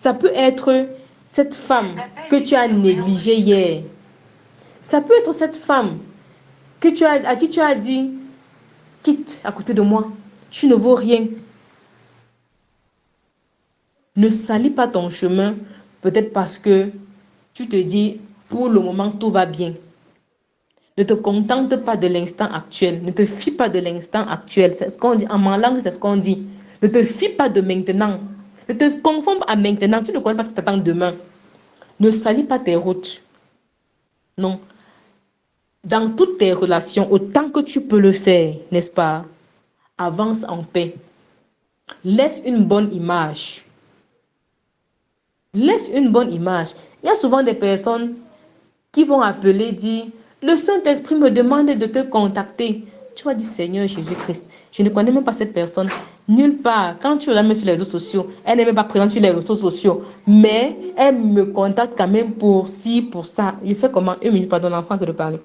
Ça peut être cette femme que tu as négligée hier. Ça peut être cette femme à qui tu as dit, quitte à côté de moi, tu ne vaux rien. Ne salis pas ton chemin, peut-être parce que tu te dis, pour le moment, tout va bien. Ne te contente pas de l'instant actuel. Ne te fie pas de l'instant actuel. C'est ce qu'on dit. En ma langue, c'est ce qu'on dit. Ne te fie pas de maintenant. Ne te confonds pas à maintenant. Tu ne connais pas ce qui t'attend demain. Ne salis pas tes routes. Non. Dans toutes tes relations, autant que tu peux le faire, n'est-ce pas? Avance en paix. Laisse une bonne image. Laisse une bonne image. Il y a souvent des personnes qui vont appeler, dire, le Saint-Esprit me demande de te contacter. Tu vas dire, Seigneur Jésus-Christ, je ne connais même pas cette personne. Nulle part. Quand tu la mets sur les réseaux sociaux, elle n'est même pas présente sur les réseaux sociaux. Mais elle me contacte quand même pour ci, pour ça. Je fais comment? 1 minute, pardon, l'enfant de parler.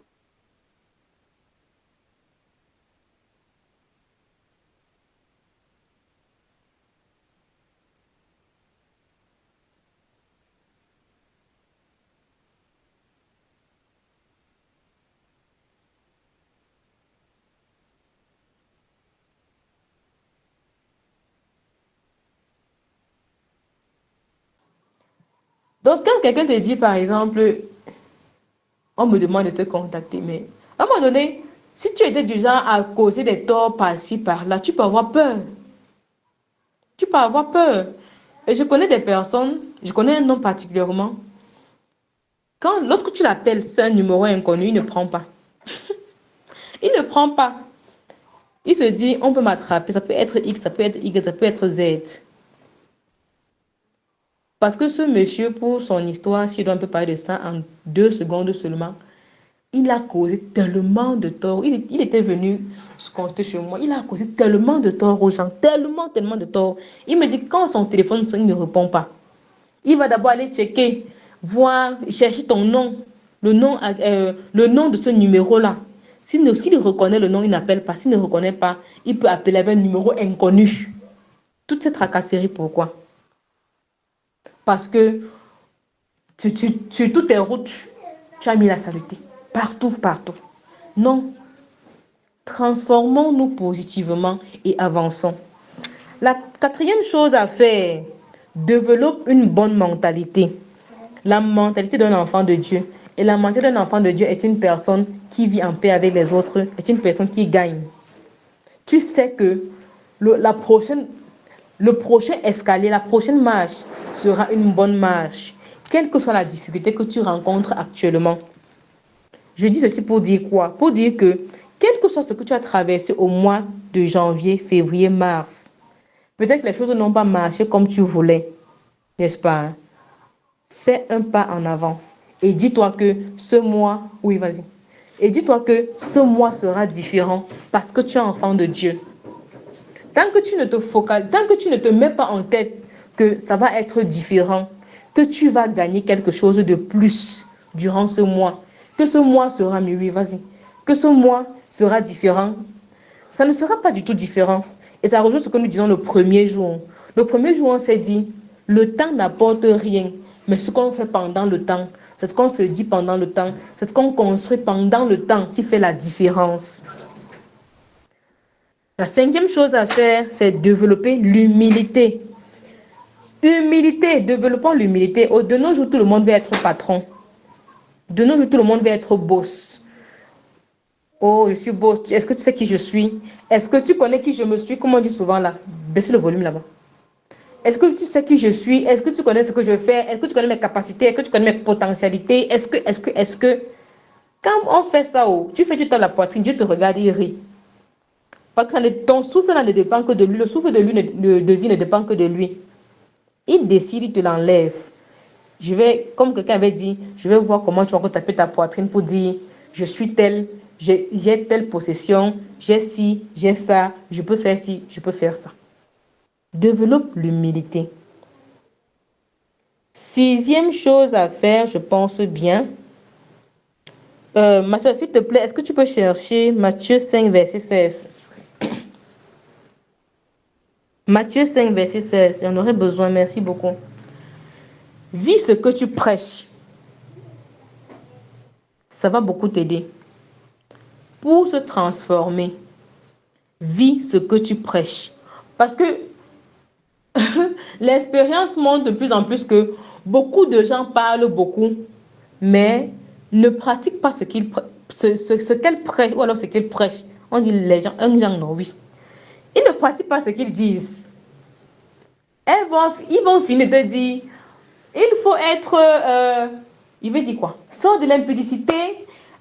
Donc, quand quelqu'un te dit, par exemple, on me demande de te contacter, mais à un moment donné, si tu étais du genre à causer des torts par-ci, par-là, tu peux avoir peur. Tu peux avoir peur. Et je connais des personnes, je connais un homme particulièrement, lorsque tu l'appelles, c'est un numéro inconnu, il ne prend pas. Il ne prend pas. Il se dit, on peut m'attraper, ça peut être X, ça peut être Y, ça peut être Z. Parce que ce monsieur, pour son histoire, si on peut parler de ça en 2 secondes seulement, il a causé tellement de tort. Il était venu se compter sur moi. Il a causé tellement de tort aux gens. Tellement de tort. Il me dit, quand son téléphone sonne, il ne répond pas. Il va d'abord aller checker, voir, chercher ton nom. Le nom de ce numéro-là. S'il reconnaît le nom, il n'appelle pas. S'il ne reconnaît pas, il peut appeler avec un numéro inconnu. Toute cette tracasserie, pourquoi? Parce que sur toutes tes routes, tu as mis la saleté. Partout, partout. Non. Transformons-nous positivement et avançons. La quatrième chose à faire, développe une bonne mentalité. La mentalité d'un enfant de Dieu. Et la mentalité d'un enfant de Dieu est une personne qui vit en paix avec les autres, est une personne qui gagne. Tu sais que le prochain escalier, la prochaine marche sera une bonne marche, quelle que soit la difficulté que tu rencontres actuellement. Je dis ceci pour dire quoi? Pour dire que, quel que soit ce que tu as traversé au mois de janvier, février, mars, peut-être que les choses n'ont pas marché comme tu voulais, n'est-ce pas? Fais un pas en avant et dis-toi que ce mois, oui, vas-y. Et dis-toi que ce mois sera différent parce que tu es enfant de Dieu. Tant que tu ne te mets pas en tête que ça va être différent, que tu vas gagner quelque chose de plus durant ce mois, que ce mois sera mieux, oui, vas-y, que ce mois sera différent, ça ne sera pas du tout différent. Et ça rejoint ce que nous disons le premier jour. Le premier jour, on s'est dit, le temps n'apporte rien, mais ce qu'on fait pendant le temps, c'est ce qu'on se dit pendant le temps, c'est ce qu'on construit pendant le temps qui fait la différence. La cinquième chose à faire, c'est développer l'humilité. Humilité, développons l'humilité. De nos jours, tout le monde veut être patron. De nos jours, tout le monde veut être boss. Oh, je suis boss. Est-ce que tu sais qui je suis? Est-ce que tu connais qui je me suis? Comme on dit souvent là. Baissez le volume là-bas. Est-ce que tu sais qui je suis? Est-ce que tu connais ce que je fais? Est-ce que tu connais mes capacités? Est-ce que tu connais mes potentialités? Est-ce que... Quand on fait ça, oh, tu fais du temps la poitrine, Dieu te regarde et il rit. Parce que ton souffle là ne dépend que de lui. Le souffle de vie ne dépend que de lui. Il décide, il te l'enlève. Comme quelqu'un avait dit, je vais voir comment tu vas taper ta poitrine pour dire, je suis tel, j'ai telle possession, j'ai ci, j'ai ça, je peux faire ci, je peux faire ça. Développe l'humilité. Sixième chose à faire, je pense bien. Ma soeur, s'il te plaît, est-ce que tu peux chercher Matthieu 5, verset 16? Matthieu 5, verset 16. J'en aurais besoin, merci beaucoup. vis ce que tu prêches. Ça va beaucoup t'aider. Pour se transformer, vis ce que tu prêches. Parce que l'expérience montre de plus en plus que beaucoup de gens parlent beaucoup, mais ne pratiquent pas ce qu'elles prêchent, ou alors ce qu'ils prêchent. On dit les gens, un genre non, oui. Ils ne pratiquent pas ce qu'ils disent. Ils vont finir de dire, il faut être, il veut dire quoi? Sors de l'impudicité,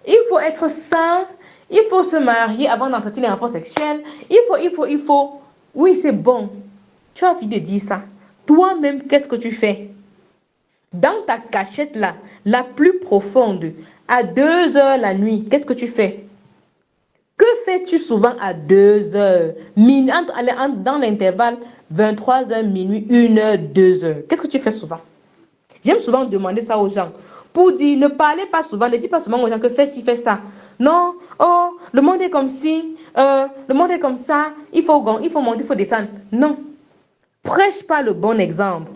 il faut être saint, il faut se marier avant d'entretenir les rapports sexuels, il faut. Oui, c'est bon. Tu as envie de dire ça. Toi-même, qu'est-ce que tu fais? Dans ta cachette là, la plus profonde, à 2 heures la nuit, qu'est-ce que tu fais? Que fais-tu souvent à 2 heures? Dans l'intervalle 23 heures, minuit, 1 heure, 2 heures. Qu'est-ce que tu fais souvent? J'aime souvent demander ça aux gens. Pour dire, ne parlez pas souvent, ne dites pas souvent aux gens que fais ci, fais ça. Non, oh, le monde est comme ci, le monde est comme ça, il faut monter, il faut descendre. Non. Prêche pas le bon exemple.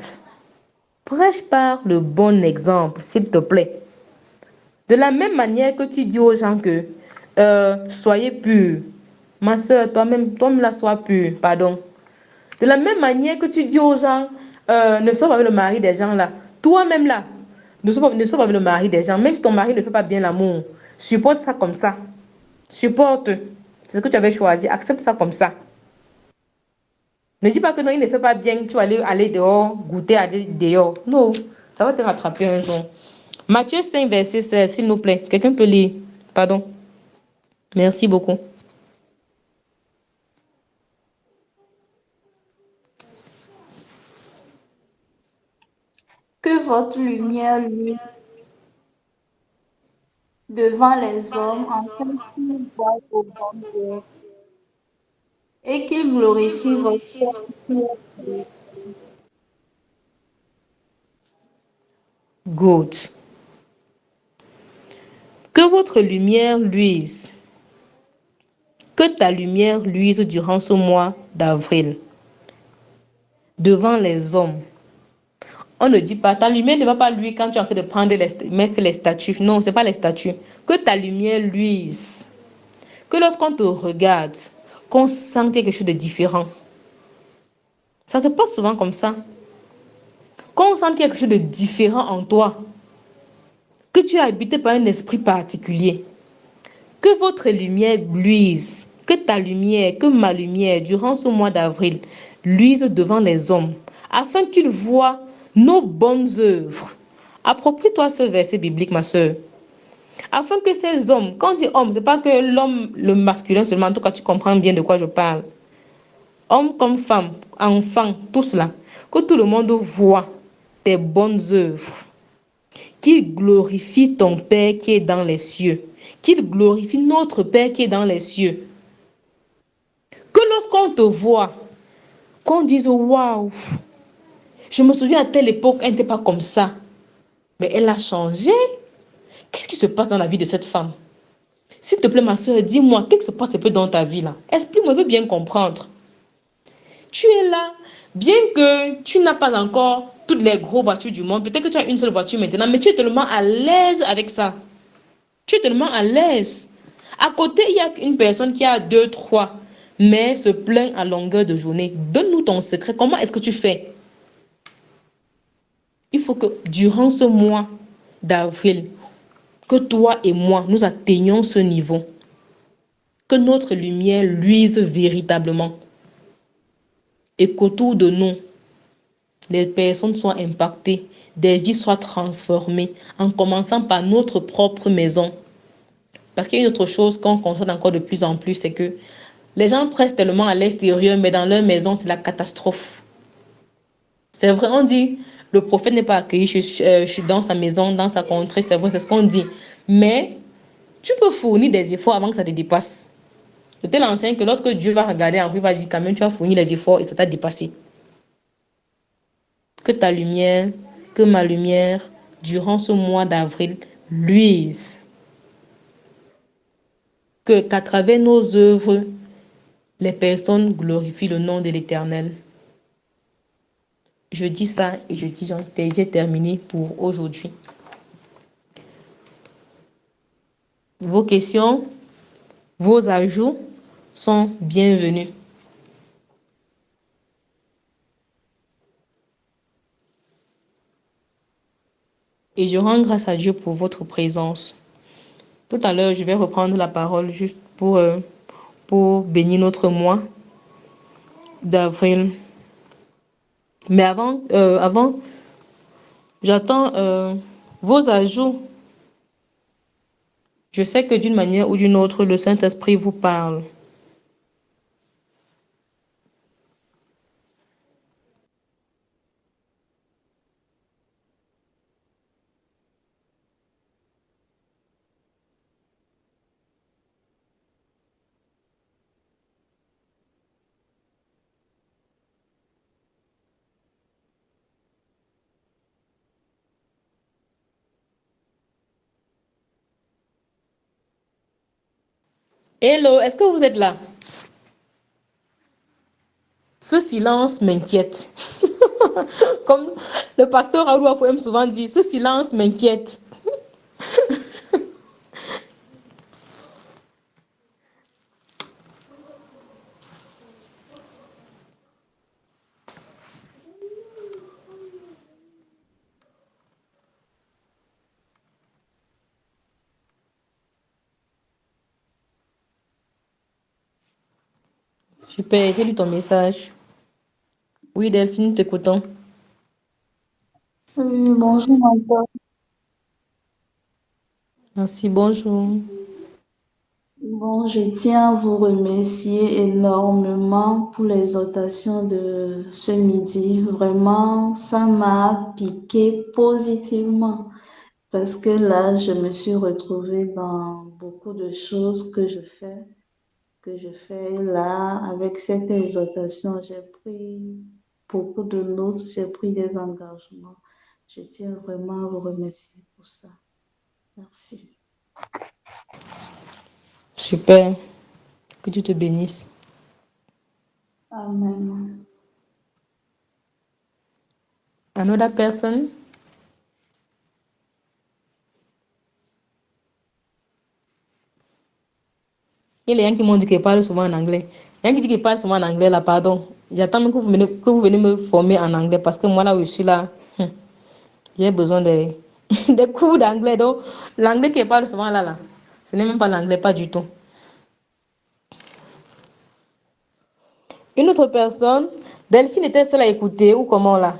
Prêche par le bon exemple, s'il te plaît. De la même manière que tu dis aux gens que soyez purs. Ma soeur, toi-même là, sois pure, pardon. De la même manière que tu dis aux gens, ne sois pas avec le mari des gens là. Toi-même là, ne sois pas avec le mari des gens. Même si ton mari ne fait pas bien l'amour, supporte ça comme ça. Supporte. C'est ce que tu avais choisi. Accepte ça comme ça. Ne dis pas que non, il ne fait pas bien, tu vas aller dehors, goûter, aller dehors. Non, ça va te rattraper un jour. Matthieu 5, verset 16, s'il nous plaît. Quelqu'un peut lire? Pardon. Merci beaucoup. Que votre lumière luise devant les hommes, afin qu'ils voient vos bonnes œuvres et qu'ils glorifient votre Père qui est dans les cieux. Good. Que votre lumière luise. Que ta lumière luise durant ce mois d'avril. Devant les hommes. On ne dit pas, ta lumière ne va pas luire quand tu es en train de mettre les statues. Non, ce n'est pas les statues. Que ta lumière luise. Que lorsqu'on te regarde, qu'on sente quelque chose de différent. Ça se passe souvent comme ça. Qu'on sente quelque chose de différent en toi. Que tu es habité par un esprit particulier. Que votre lumière luise. Que ta lumière, que ma lumière, durant ce mois d'avril, luise devant les hommes, afin qu'ils voient nos bonnes œuvres. Approprie-toi ce verset biblique, ma soeur. Afin que ces hommes, quand on dit homme, ce n'est pas que l'homme, le masculin seulement, en tout cas tu comprends bien de quoi je parle. Hommes comme femmes, enfants, tous là, que tout le monde voit tes bonnes œuvres. Qu'il glorifie ton Père qui est dans les cieux. Qu'il glorifie notre Père qui est dans les cieux. Que lorsqu'on te voit, qu'on dise waouh, je me souviens à telle époque, elle n'était pas comme ça. Mais elle a changé. Qu'est-ce qui se passe dans la vie de cette femme? S'il te plaît, ma soeur, dis-moi, qu'est-ce qui se passe un peu dans ta vie là? Explique-moi, je veux bien comprendre. Tu es là, bien que tu n'as pas encore toutes les grosses voitures du monde, peut-être que tu as une seule voiture maintenant, mais tu es tellement à l'aise avec ça. Tu es tellement à l'aise. À côté, il y a une personne qui a 2, 3, mais se plaint à longueur de journée. Donne-nous ton secret. Comment est-ce que tu fais? Il faut que durant ce mois d'avril, que toi et moi, nous atteignions ce niveau. Que notre lumière luise véritablement. Et qu'autour de nous, les personnes soient impactées, des vies soient transformées, en commençant par notre propre maison. Parce qu'il y a une autre chose qu'on constate encore de plus en plus, c'est que les gens pressent tellement à l'extérieur, mais dans leur maison, c'est la catastrophe. C'est vrai, on dit, le prophète n'est pas accueilli, je suis dans sa maison, dans sa contrée, c'est vrai, c'est ce qu'on dit. Mais tu peux fournir des efforts avant que ça te dépasse. De telle enseigne que lorsque Dieu va regarder en vous, il va dire quand même, tu as fourni les efforts et ça t'a dépassé. Que ta lumière, que ma lumière, durant ce mois d'avril, luise. Qu'à travers nos œuvres, les personnes glorifient le nom de l'Éternel. Je dis ça et je dis j'ai terminé pour aujourd'hui. Vos questions, vos ajouts sont bienvenus. Et je rends grâce à Dieu pour votre présence. Tout à l'heure, je vais reprendre la parole juste pour bénir notre mois d'avril. Mais avant, j'attends vos ajouts. Je sais que d'une manière ou d'une autre, le Saint-Esprit vous parle. Hello, est-ce que vous êtes là? Ce silence m'inquiète. Comme le pasteur Raoul aime souvent dit, ce silence m'inquiète. Super, j'ai lu ton message. Oui, Delphine, t'écoutons. Oui, bonjour, Martha. Merci, bonjour. Bon, je tiens à vous remercier énormément pour l'exhortation de ce midi. Vraiment, ça m'a piqué positivement parce que là, je me suis retrouvée dans beaucoup de choses que je fais là. Avec cette exhortation, j'ai pris beaucoup de notes, j'ai pris des engagements. Je tiens vraiment à vous remercier pour ça. Merci. Super, que Dieu te bénisse. Amen. Another person? Il y a des gens qui m'ont dit qu'ils parlent souvent en anglais. Il y a un qui dit qu'ils parlent souvent en anglais là, pardon. J'attends même que vous venez me former en anglais parce que moi là où je suis là, j'ai besoin de, des cours d'anglais. Donc, l'anglais qui parle souvent là, ce n'est même pas l'anglais, pas du tout. Une autre personne, Delphine était seule à écouter ou comment là?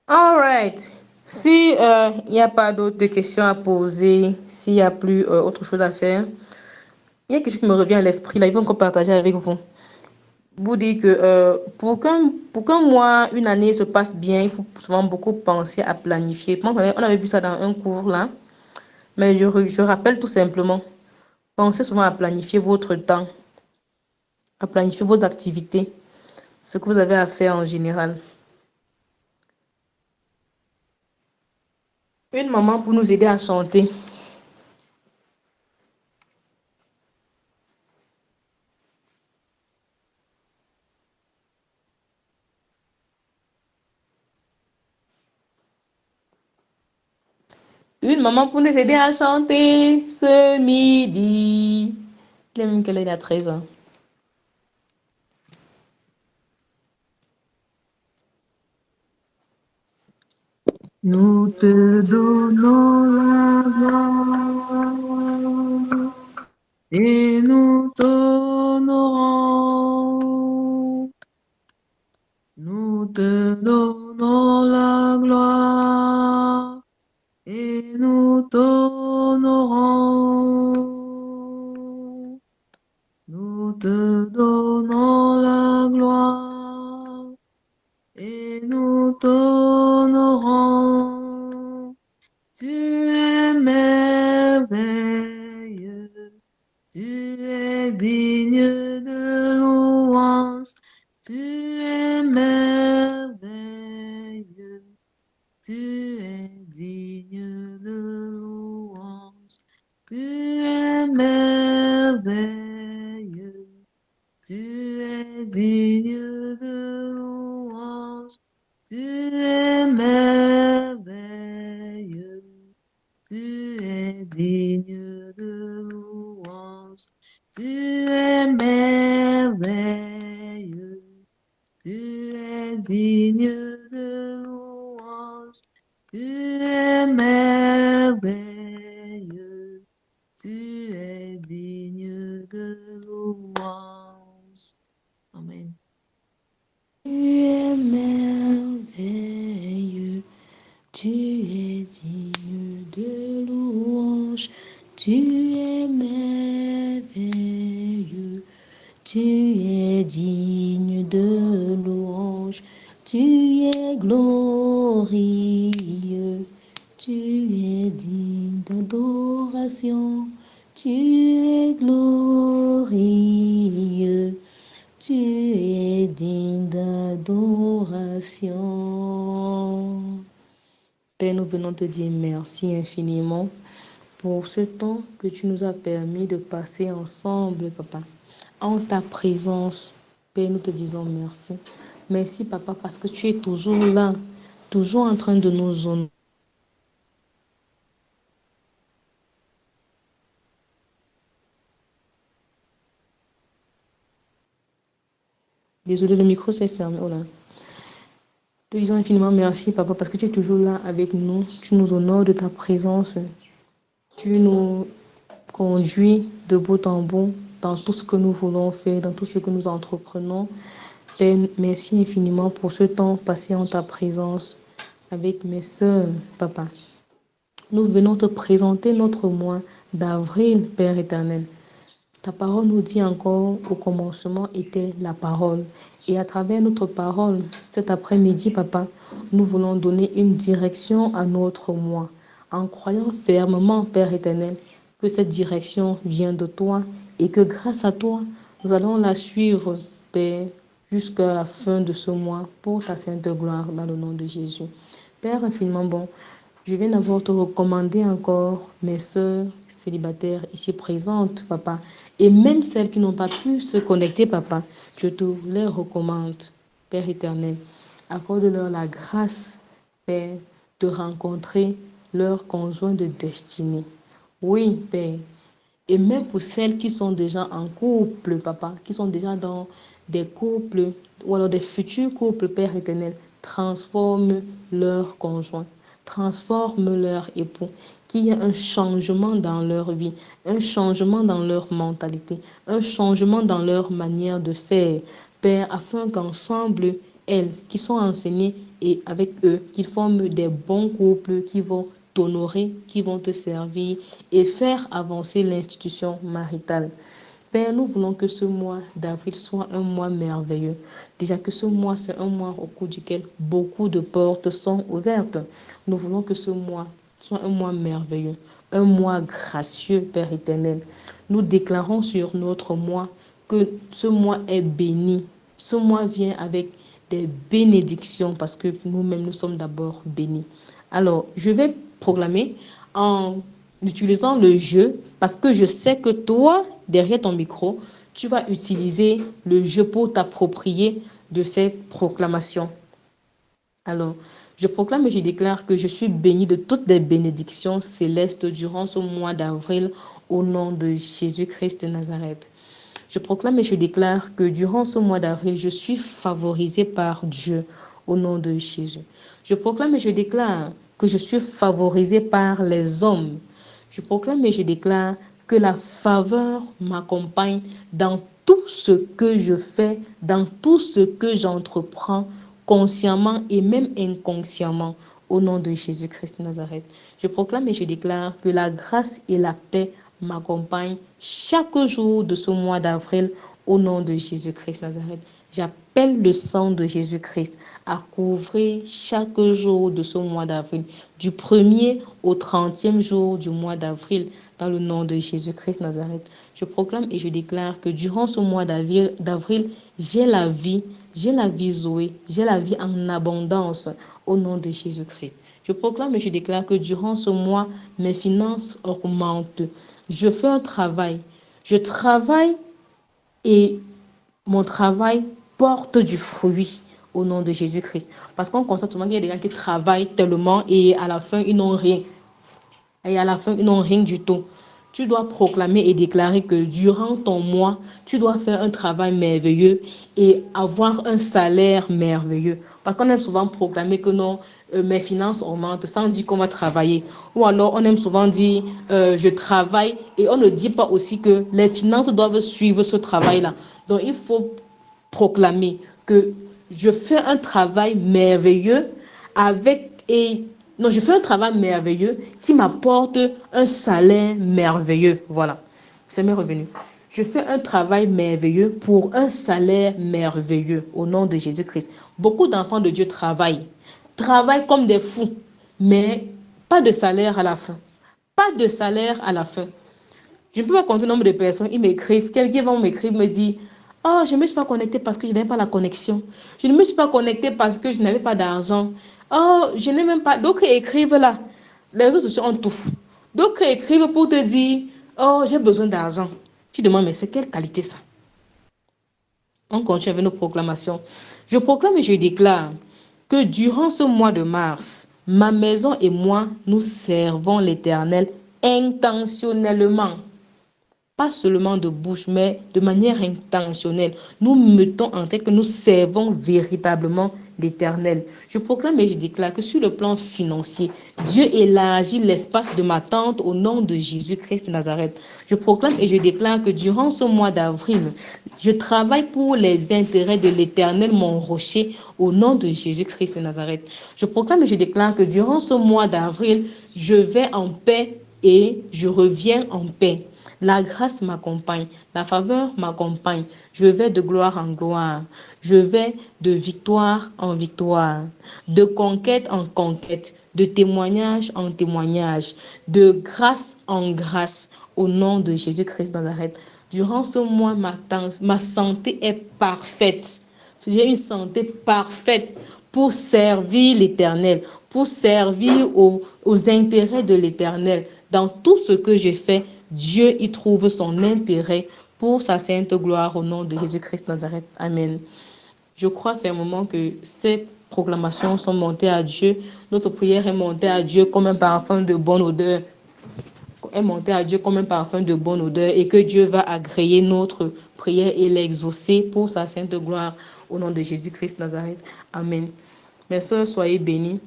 All right. Si il n'y a pas d'autres questions à poser, s'il n'y a plus autre chose à faire, il y a quelque chose qui me revient à l'esprit là, ils vont encore partager avec vous. Vous dites que pour qu'un mois, une année se passe bien, il faut souvent beaucoup penser à planifier. Je pense qu'on avait vu ça dans un cours là, mais je rappelle tout simplement, pensez souvent à planifier votre temps, à planifier vos activités, ce que vous avez à faire en général. Une maman pour nous aider à chanter. Une maman pour nous aider à chanter ce midi. Il est même qu'elle est à 13 ans. Nous te donnons la gloire et nous t'honorons. Nous te donnons la gloire et nous t'honorons. Nous te donnons la gloire et nous t'honorons. Tu es merveilleux, tu es digne de louange, tu es merveilleux, tu es digne de louange, tu es merveilleux. tu es digne de louange, tu es merveilleux, tu es digne de louange, tu es merveilleux, tu es digne de louange, tu es merveilleux, tu es digne de louange. Amen. Tu es merveilleux, tu es digne de louange, tu es merveilleux, tu es digne de louange, tu es glorieux, tu es digne d'adoration, tu es glorieux. Tu es digne d'adoration. Père, nous venons te dire merci infiniment pour ce temps que tu nous as permis de passer ensemble, Papa, en ta présence. Père, nous te disons merci. Merci, Papa, parce que tu es toujours là, toujours en train de nous honorer. Désolé, le micro s'est fermé. Oh là. Te disons infiniment merci, Papa, parce que tu es toujours là avec nous. Tu nous honores de ta présence. Tu nous conduis de bout en bout dans tout ce que nous voulons faire, dans tout ce que nous entreprenons. Père, merci infiniment pour ce temps passé en ta présence avec mes sœurs, Papa. Nous venons te présenter notre mois d'avril, Père éternel. Ta parole nous dit encore, au commencement était la parole. Et à travers notre parole, cet après-midi, Papa, nous voulons donner une direction à notre mois, en croyant fermement, Père éternel, que cette direction vient de toi et que grâce à toi, nous allons la suivre, Père, jusqu'à la fin de ce mois, pour ta sainte gloire, dans le nom de Jésus. Père infiniment bon, je viens d'abord te recommander encore mes sœurs célibataires ici présentes, Papa, et même celles qui n'ont pas pu se connecter, Papa, je te les recommande, Père éternel. Accorde-leur la grâce, Père, de rencontrer leur conjoint de destinée. Oui, Père. Et même pour celles qui sont déjà en couple, Papa, qui sont déjà dans des couples ou alors des futurs couples, Père éternel, transforme leur conjoint. Transforme leur époux, qu'il y ait un changement dans leur vie, un changement dans leur mentalité, un changement dans leur manière de faire, Père, afin qu'ensemble, elles qui sont enseignées et avec eux, qu'ils forment des bons couples qui vont t'honorer, qui vont te servir et faire avancer l'institution maritale. Père, nous voulons que ce mois d'avril soit un mois merveilleux. Déjà que ce mois, c'est un mois au cours duquel beaucoup de portes sont ouvertes. Nous voulons que ce mois soit un mois merveilleux, un mois gracieux, Père éternel. Nous déclarons sur notre mois que ce mois est béni. Ce mois vient avec des bénédictions parce que nous-mêmes, nous sommes d'abord bénis. Alors, je vais proclamer en utilisant le jeu, parce que je sais que toi, derrière ton micro, tu vas utiliser le jeu pour t'approprier de ces proclamations. Alors, je proclame et je déclare que je suis bénie de toutes les bénédictions célestes durant ce mois d'avril au nom de Jésus-Christ de Nazareth. Je proclame et je déclare que durant ce mois d'avril, je suis favorisée par Dieu au nom de Jésus. Je proclame et je déclare que je suis favorisée par les hommes. Je proclame et je déclare que la faveur m'accompagne dans tout ce que je fais, dans tout ce que j'entreprends, consciemment et même inconsciemment, au nom de Jésus-Christ de Nazareth. Je proclame et je déclare que la grâce et la paix m'accompagnent chaque jour de ce mois d'avril, au nom de Jésus-Christ de Nazareth. J'appelle le sang de Jésus-Christ à couvrir chaque jour de ce mois d'avril, du 1er au 30e jour du mois d'avril, dans le nom de Jésus-Christ de Nazareth. Je proclame et je déclare que durant ce mois d'avril, j'ai la vie Zoé, j'ai la vie en abondance, au nom de Jésus-Christ. Je proclame et je déclare que durant ce mois, mes finances augmentent. Je fais un travail. Je travaille et mon travail porte du fruit au nom de Jésus-Christ. Parce qu'on constate souvent qu'il y a des gens qui travaillent tellement et à la fin, ils n'ont rien. Et à la fin, ils n'ont rien du tout. Tu dois proclamer et déclarer que durant ton mois, tu dois faire un travail merveilleux et avoir un salaire merveilleux. Parce qu'on aime souvent proclamer que non, mes finances augmentent sans dire qu'on va travailler. Ou alors, on aime souvent dire, je travaille et on ne dit pas aussi que les finances doivent suivre ce travail-là. Donc, il faut proclamer que je fais un travail merveilleux je fais un travail merveilleux qui m'apporte un salaire merveilleux. Voilà, c'est mes revenus. Je fais un travail merveilleux pour un salaire merveilleux au nom de Jésus-Christ. Beaucoup d'enfants de Dieu travaillent comme des fous, mais pas de salaire à la fin. Pas de salaire à la fin. Je ne peux pas compter le nombre de personnes, ils m'écrivent, quelqu'un va m'écrire, me dit, oh, je ne me suis pas connectée parce que je n'avais pas la connexion. Je ne me suis pas connectée parce que je n'avais pas d'argent. Oh, je n'ai même pas. D'autres écrivent là. Les réseaux sociaux en tout. D'autres écrivent pour te dire, oh, j'ai besoin d'argent. Tu demandes, mais c'est quelle qualité ça? On continue avec nos proclamations. Je proclame et je déclare que durant ce mois de mars, ma maison et moi, nous servons l'Éternel intentionnellement. Pas seulement de bouche, mais de manière intentionnelle. Nous mettons en tête que nous servons véritablement l'Éternel. Je proclame et je déclare que sur le plan financier, Dieu élargit l'espace de ma tente au nom de Jésus-Christ de Nazareth. Je proclame et je déclare que durant ce mois d'avril, je travaille pour les intérêts de l'Éternel, mon rocher, au nom de Jésus-Christ de Nazareth. Je proclame et je déclare que durant ce mois d'avril, je vais en paix et je reviens en paix. La grâce m'accompagne, la faveur m'accompagne. Je vais de gloire en gloire. Je vais de victoire en victoire, de conquête en conquête, de témoignage en témoignage, de grâce en grâce, au nom de Jésus-Christ de Nazareth. Durant ce mois, ma santé est parfaite. J'ai une santé parfaite pour servir l'Éternel, pour servir aux intérêts de l'Éternel. Dans tout ce que je fais, Dieu y trouve son intérêt pour sa sainte gloire au nom de Jésus-Christ de Nazareth. Amen. Je crois fermement que ces proclamations sont montées à Dieu. Notre prière est montée à Dieu comme un parfum de bonne odeur. Est montée à Dieu comme un parfum de bonne odeur et que Dieu va agréer notre prière et l'exaucer pour sa sainte gloire au nom de Jésus-Christ de Nazareth. Amen. Mes sœurs, soyez bénies.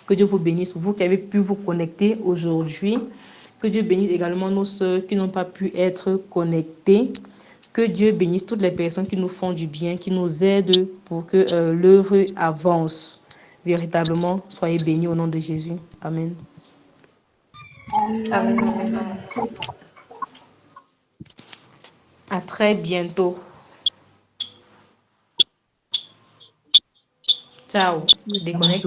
Que Dieu vous bénisse, vous qui avez pu vous connecter aujourd'hui. Que Dieu bénisse également nos sœurs qui n'ont pas pu être connectées. Que Dieu bénisse toutes les personnes qui nous font du bien, qui nous aident pour que l'œuvre avance. Véritablement, soyez bénis au nom de Jésus. Amen. Amen. À très bientôt. Ciao. Je déconnecte.